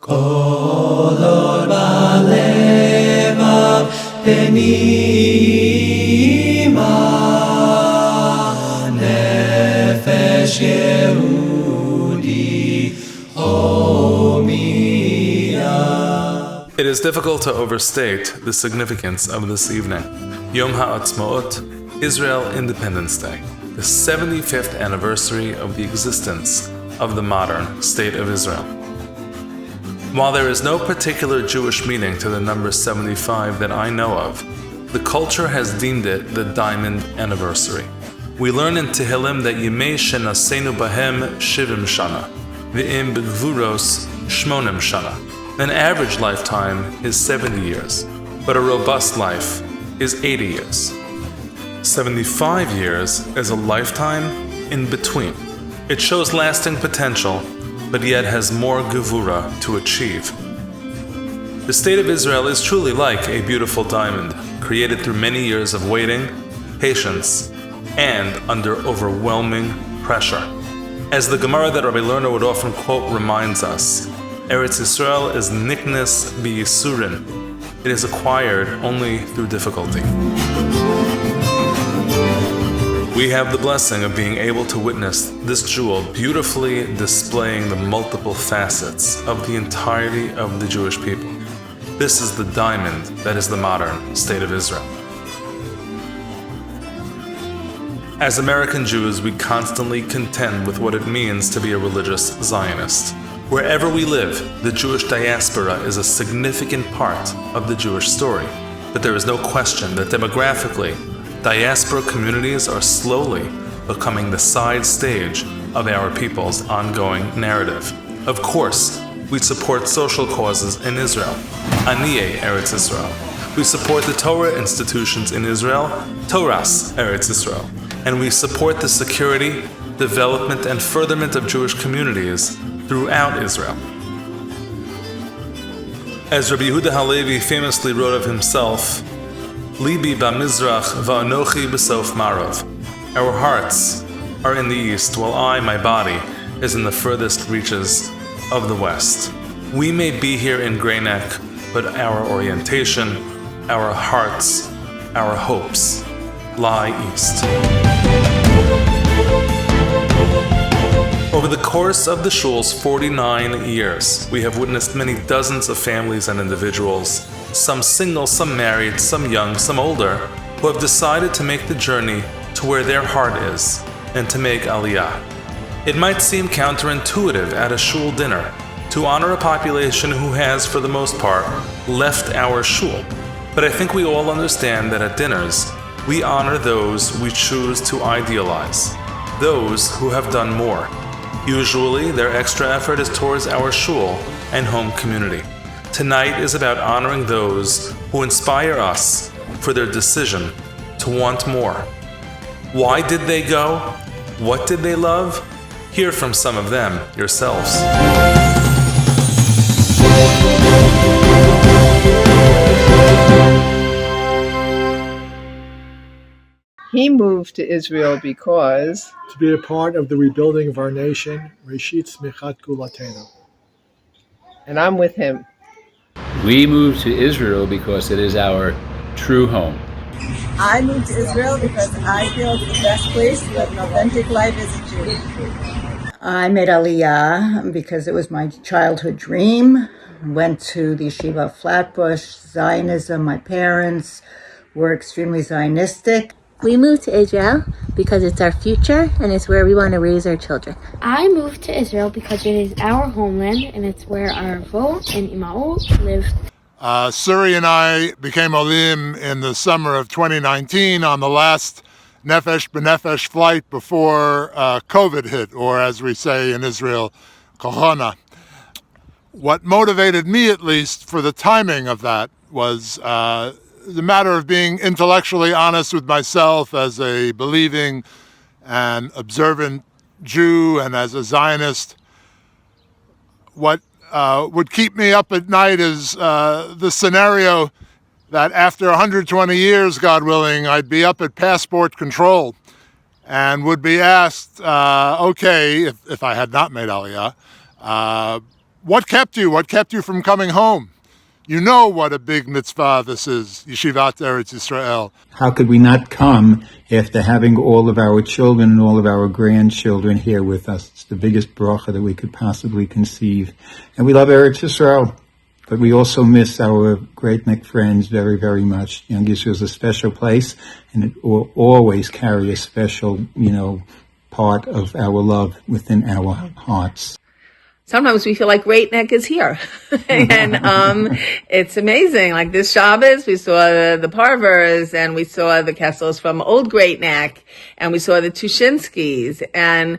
Kolor balevav penima nefesh Yehudi homia. It is difficult to overstate the significance of this evening. Yom HaAtzmaut, Israel Independence Day, the 75th anniversary of the existence of the modern State of Israel. While there is no particular Jewish meaning to the number 75 that I know of, the culture has deemed it the Diamond Anniversary. We learn in Tehillim that Yimei Shenasenu Bahem Shivim Shana, V'im B'Gvuros Shmonim Shana. An average lifetime is 70 years, but a robust life is 80 years. 75 years is a lifetime in between. It shows lasting potential, but yet has more gevura to achieve. The State of Israel is truly like a beautiful diamond, created through many years of waiting, patience, and under overwhelming pressure. As the Gemara that Rabbi Lerner would often quote reminds us, Eretz Yisrael is niknes b'yisurin. It is acquired only through difficulty. We have the blessing of being able to witness this jewel beautifully displaying the multiple facets of the entirety of the Jewish people. This is the diamond that is the modern State of Israel. As American Jews, we constantly contend with what it means to be a religious Zionist. Wherever we live, the Jewish diaspora is a significant part of the Jewish story. But there is no question that demographically, diaspora communities are slowly becoming the side stage of our people's ongoing narrative. Of course, we support social causes in Israel, Aniyeh Eretz Israel. We support the Torah institutions in Israel, Toras Eretz Israel. And we support the security, development, and furtherment of Jewish communities throughout Israel. As Rabbi Yehuda Halevi famously wrote of himself, Libi b'mizrach va'anochi b'sof marav. Our hearts are in the east, while I, my body, is in the furthest reaches of the west. We may be here in Grey Neck, but our orientation, our hearts, our hopes lie east. Over the course of the shul's 49 years, we have witnessed many dozens of families and individuals, some single, some married, some young, some older, who have decided to make the journey to where their heart is and to make Aliyah. It might seem counterintuitive at a shul dinner to honor a population who has, for the most part, left our shul. But I think we all understand that at dinners, we honor those we choose to idealize, those who have done more. Usually, their extra effort is towards our shul and home community. Tonight is about honoring those who inspire us for their decision to want more. Why did they go? What did they love? Hear from some of them yourselves. He moved to Israel because to be a part of the rebuilding of our nation, Reshit Smichat Gulatenu. And I'm with him. We moved to Israel because it is our true home. I moved to Israel because I feel it's the best place to live an authentic life as a Jew. I made Aliyah because it was my childhood dream. Went to the yeshiva of Flatbush, Zionism. My parents were extremely Zionistic. We moved to Israel because it's our future and it's where we want to raise our children. I moved to Israel because it is our homeland and it's where our Vo and Ima'o live. Suri and I became Olim in the summer of 2019 on the last Nefesh B'Nefesh flight before COVID hit, or as we say in Israel, Corona. What motivated me, at least, for the timing of that was the matter of being intellectually honest with myself as a believing and observant Jew and as a Zionist. What would keep me up at night is the scenario that after 120 years, God willing, I'd be up at passport control and would be asked, okay, if I had not made Aliyah, What kept you? What kept you from coming home? You know what a big mitzvah this is, Yeshivat Eretz Yisrael. How could we not come after having all of our children and all of our grandchildren here with us? It's the biggest bracha that we could possibly conceive. And we love Eretz Yisrael, but we also miss our Great Neck friends very, very much. Young Israel is a special place, and it will always carry a special, part of our love within our hearts. Sometimes we feel like Great Neck is here. And it's amazing. Like this Shabbos, we saw the Parvers, and we saw the Kessels from Old Great Neck, and we saw the Tushinskis, and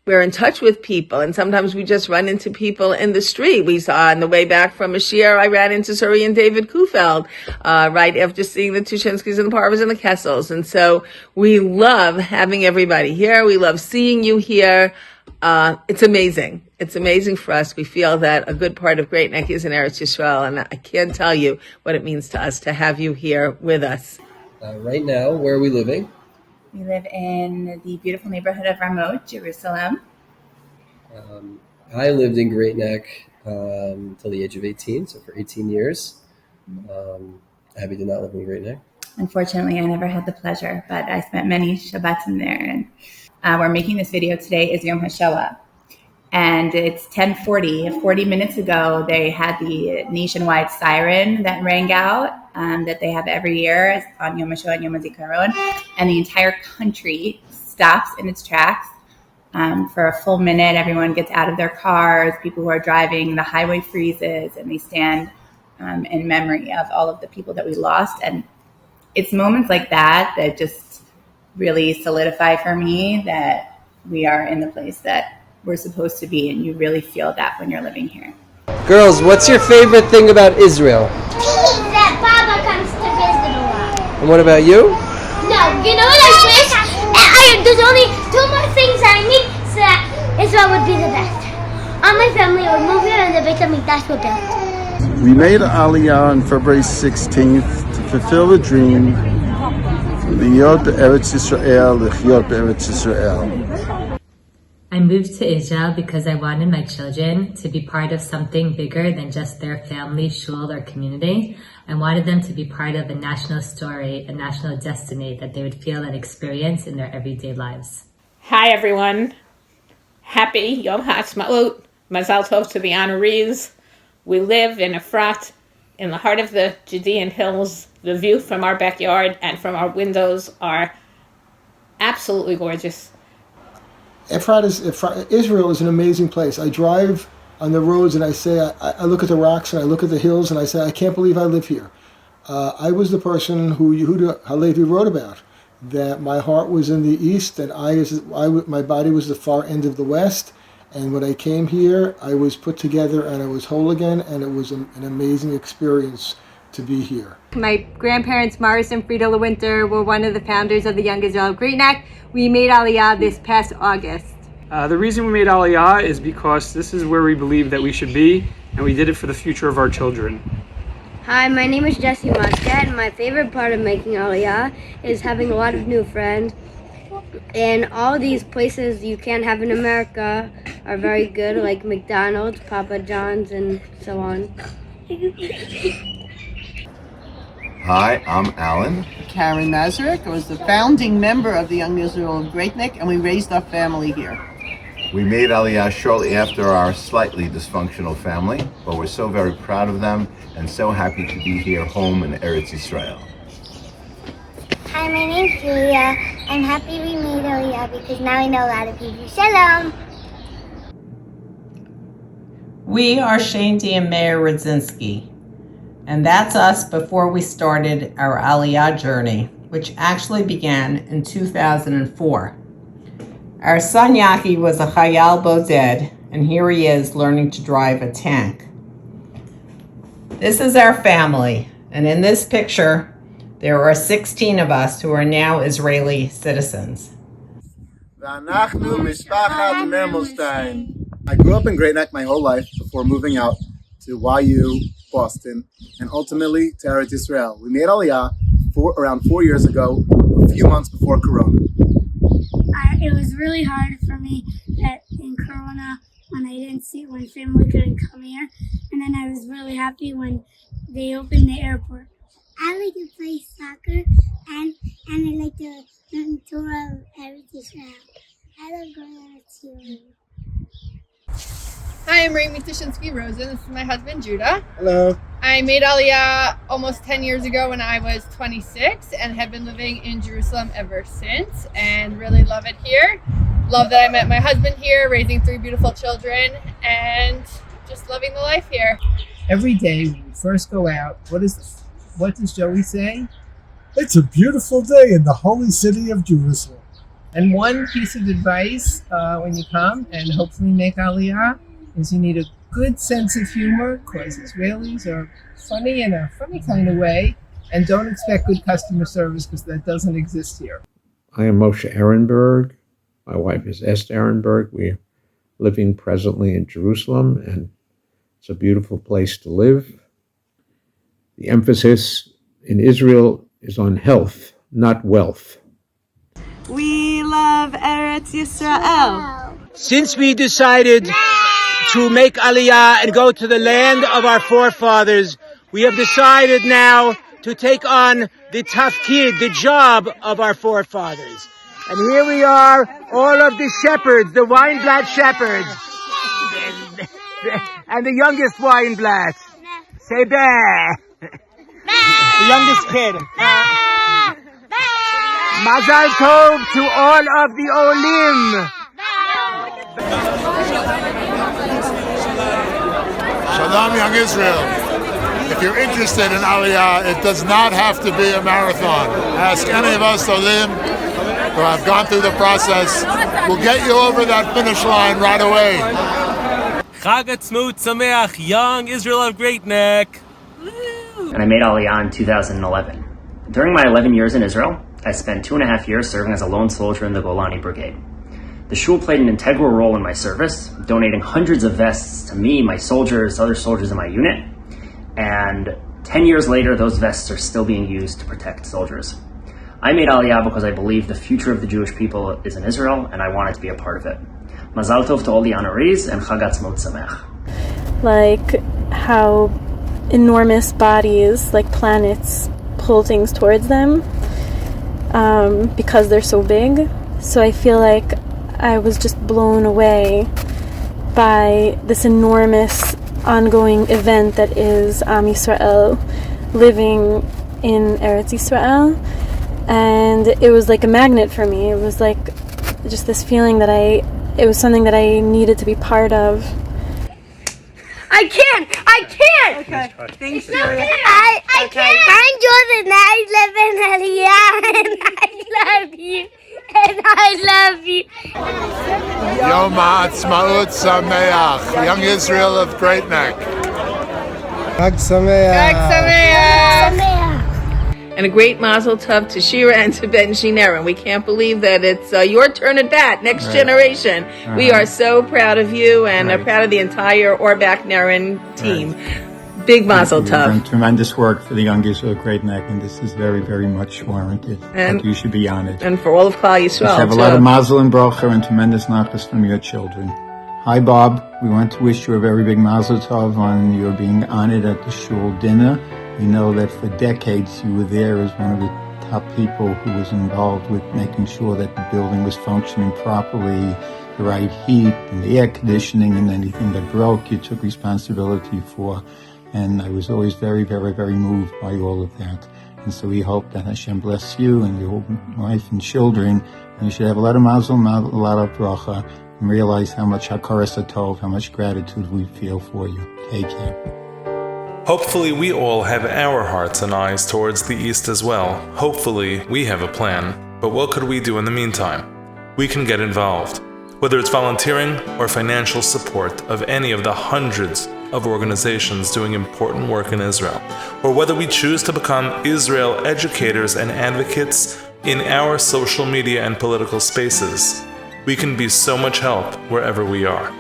we're in touch with people. And sometimes we just run into people in the street. We saw on the way back from a shiur, I ran into Suri and David Kufeld, right after seeing the Tushinskis and the Parvers and the Kessels. And so we love having everybody here. We love seeing you here. It's amazing. It's amazing for us. We feel that a good part of Great Neck is in Eretz Yisrael, and I can't tell you what it means to us to have you here with us. Right now, where are we living? We live in the beautiful neighborhood of Ramot, Jerusalem. I lived in Great Neck until the age of 18, so for 18 years. Abby did not live in Great Neck. Unfortunately, I never had the pleasure, but I spent many Shabbats in there. And we're making this video today is Yom HaShoah. And it's 10:40. 40 minutes ago, they had the nationwide siren that rang out that they have every year on Yom HaShoah and Yom HaZikaron. And the entire country stops in its tracks for a full minute. Everyone gets out of their cars. People who are driving, the highway freezes, and they stand in memory of all of the people that we lost. And it's moments like that that just really solidify for me that we are in the place that we're supposed to be, and you really feel that when you're living here. Girls, what's your favorite thing about Israel? That Baba comes to visit a lot. And what about you? No, you know what I wish? There's only two more things I need so that Israel would be the best. All my family would move here and the Beit HaMikdash would built. We made Aliyah on February 16th to fulfill the dream, L'yot be'Eretz Yisrael, L'chyot be'Eretz Yisrael. I moved to Israel because I wanted my children to be part of something bigger than just their family, shul, or community. I wanted them to be part of a national story, a national destiny that they would feel and experience in their everyday lives. Hi, everyone. Happy Yom HaAtzmaut. Mazal Tov to the honorees. We live in Efrat, in the heart of the Judean hills. The view from our backyard and from our windows are absolutely gorgeous. Israel is an amazing place. I drive on the roads and I say, I look at the rocks and I look at the hills and I say, I can't believe I live here. I was the person who Yehuda Halevi wrote about, that my heart was in the east and my body was the far end of the west. And when I came here, I was put together and I was whole again, and it was an amazing experience to be here. My grandparents, Morris and Frida LeWinter, were one of the founders of the Young Israel Great Neck. We made Aliyah this past August. The reason we made Aliyah is because this is where we believe that we should be, and we did it for the future of our children. Hi, my name is Jesse Muscat, and my favorite part of making Aliyah is having a lot of new friends. And all these places you can't have in America are very good, like McDonald's, Papa John's, and so on. Hi, I'm Alan. Karen Nazarek. I was the founding member of the Young Israel of Great Neck, and we raised our family here. We made Aliyah shortly after our slightly dysfunctional family, but we're so very proud of them and so happy to be here home in Eretz Yisrael. Hi, my name's Julia. I'm happy we made Aliyah because now we know a lot of people. Shalom! We are Shandy and Mayor Radzinski, and that's us before we started our Aliyah journey, which actually began in 2004. Our son Yaki was a Chayal Boded, and here he is learning to drive a tank. This is our family, and in this picture, there are 16 of us who are now Israeli citizens. I grew up in Great Neck my whole life before moving out to YU, Boston, and ultimately to Eretz Yisrael. We made Aliyah around 4 years ago, a few months before Corona. It was really hard for me in Corona when I didn't see when family couldn't come here, and then I was really happy when they opened the airport. I like to play soccer, and I like to learn Torah of Israel. I love going to Syria. Hi, I'm Rami Tishinsky-Rosen. This is my husband, Judah. Hello. I made Aliyah almost 10 years ago when I was 26 and have been living in Jerusalem ever since and really love it here. Love that I met my husband here, raising 3 beautiful children, and just loving the life here. Every day when we first go out, what does Joey say? It's a beautiful day in the holy city of Jerusalem. And one piece of advice when you come and hopefully make Aliyah is you need a good sense of humor, because Israelis are funny in a funny kind of way, and don't expect good customer service because that doesn't exist here. I am Moshe Ehrenberg. My wife is Esther Ehrenberg. We're living presently in Jerusalem, and it's a beautiful place to live. The emphasis in Israel is on health, not wealth. We love Eretz Yisrael. Since we decided to make Aliyah and go to the land of our forefathers, we have decided now to take on the tafkid, the job of our forefathers. And here we are, all of the shepherds, the Weinblatt shepherds, and the youngest Weinblatt. Say bah. The youngest kid. Mazal tov to all of the Olim. Shalom, Young Israel. If you're interested in Aliyah, it does not have to be a marathon. Ask any of us Olim who have gone through the process. We'll get you over that finish line right away. Chag Atzmaut Sameach, Young Israel of Great Neck. And I made Aliyah in 2011. During my 11 years in Israel, I spent 2.5 years serving as a lone soldier in the Golani Brigade. The shul played an integral role in my service, donating hundreds of vests to me, my soldiers, other soldiers in my unit. And 10 years later, those vests are still being used to protect soldiers. I made Aliyah because I believe the future of the Jewish people is in Israel, and I wanted to be a part of it. Mazal tov to all the honorees, and Chag Atzmaut Sameach. Like how enormous bodies, like planets, pull things towards them because they're so big. So I feel like I was just blown away by this enormous ongoing event that is Am Yisrael living in Eretz Yisrael, and it was like a magnet for me. It was like just this feeling that it was something that I needed to be part of. I can't! Okay, thanks, Julia. I can't! I'm Jordan, I live in Aliyah, and I love you. And I love you. Yom Ha'atzmaut Sameach, Young Israel of Great Neck. Chag Sameach. Chag Sameach. And a great mazel tov to Shira and to Ben Shinera. We can't believe that it's your turn at bat, next generation. We are so proud of you and are proud of the entire Orbach Naren team. Big mazel tov. You've done tremendous work for the Young Israel Great Neck, and this is very, very much warranted. And you should be honored. And for all of Klal Yisrael. Let's have a lot of mazel and bracha and tremendous nachas from your children. Hi, Bob. We want to wish you a very big mazel tov on your being honored at the shul dinner. We know that for decades you were there as one of the top people who was involved with making sure that the building was functioning properly, the right heat and the air conditioning, and anything that broke you took responsibility for. And I was always very, very, very moved by all of that. And so we hope that Hashem bless you and your wife and children. And you should have a lot of mazel, a lot of bracha, and realize how much hakaras hatov, how much gratitude we feel for you. Take care. Hopefully we all have our hearts and eyes towards the East as well. Hopefully we have a plan. But what could we do in the meantime? We can get involved. Whether it's volunteering or financial support of any of the hundreds of organizations doing important work in Israel, or whether we choose to become Israel educators and advocates in our social media and political spaces, we can be so much help wherever we are.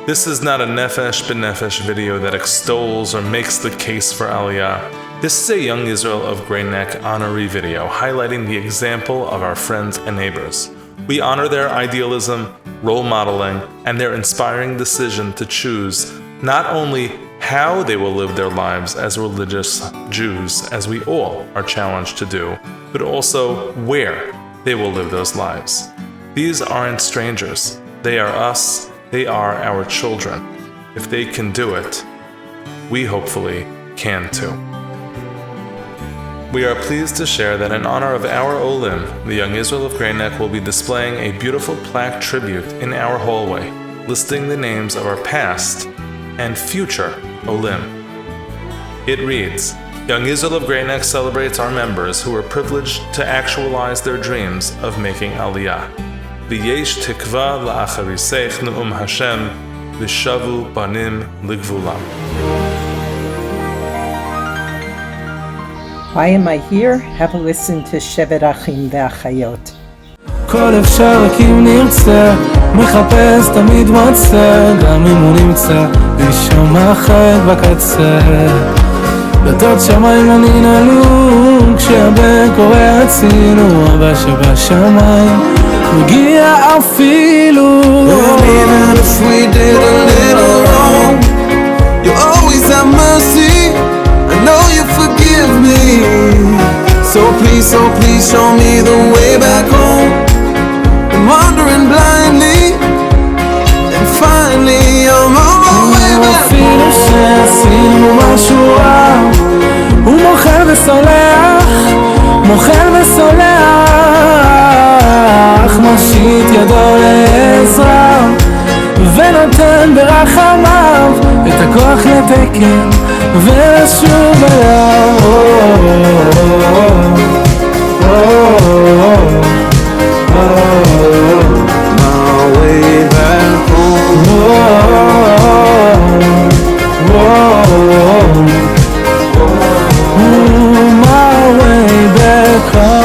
This is not a Nefesh B'Nefesh video that extols or makes the case for Aliyah. This is a Young Israel of Grey Neck honoree video highlighting the example of our friends and neighbors. We honor their idealism role modeling, and their inspiring decision to choose not only how they will live their lives as religious Jews, as we all are challenged to do, but also where they will live those lives. These aren't strangers. They are us. They are our children. If they can do it, we hopefully can too. We are pleased to share that in honor of our Olim, the Young Israel of Great Neck will be displaying a beautiful plaque tribute in our hallway, listing the names of our past and future Olim. It reads, Young Israel of Great Neck celebrates our members who are privileged to actualize their dreams of making Aliyah. V'yesh tikva la'acharisech nu'um Hashem v'shavu banim ligvulam. Why am I here? Have a listen to Shevet Achim ve'achayot. כל אפשר רק אם נרצה, מחפש תמיד מוצא, גם אם הוא נמצא, לישום אחר בקצה. דלתות שמיים לא ננעלו, כשהבן קורא הצילו, אבא שבשמיים מגיע אפילו. And even if we did a little wrong, you always have mercy, I know you forgive me. So please show me the way back home. I'm wandering blindly, and finally I'm on my way back home. אפילו שעשינו משהו רע, הוא מוחל וסולח, מוחל וסולח, מושיט ידו לעזרה, ונותן ברחמיו את הכוח לתקן ולשוב אליו. My way back home. My way back home.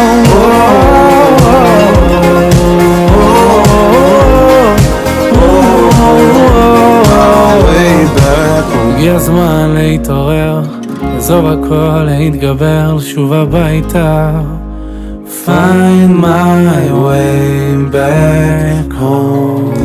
הגיע הזמן להתעורר, לעזוב הכל, להתגבר, לשוב הביתה. Find my way back home.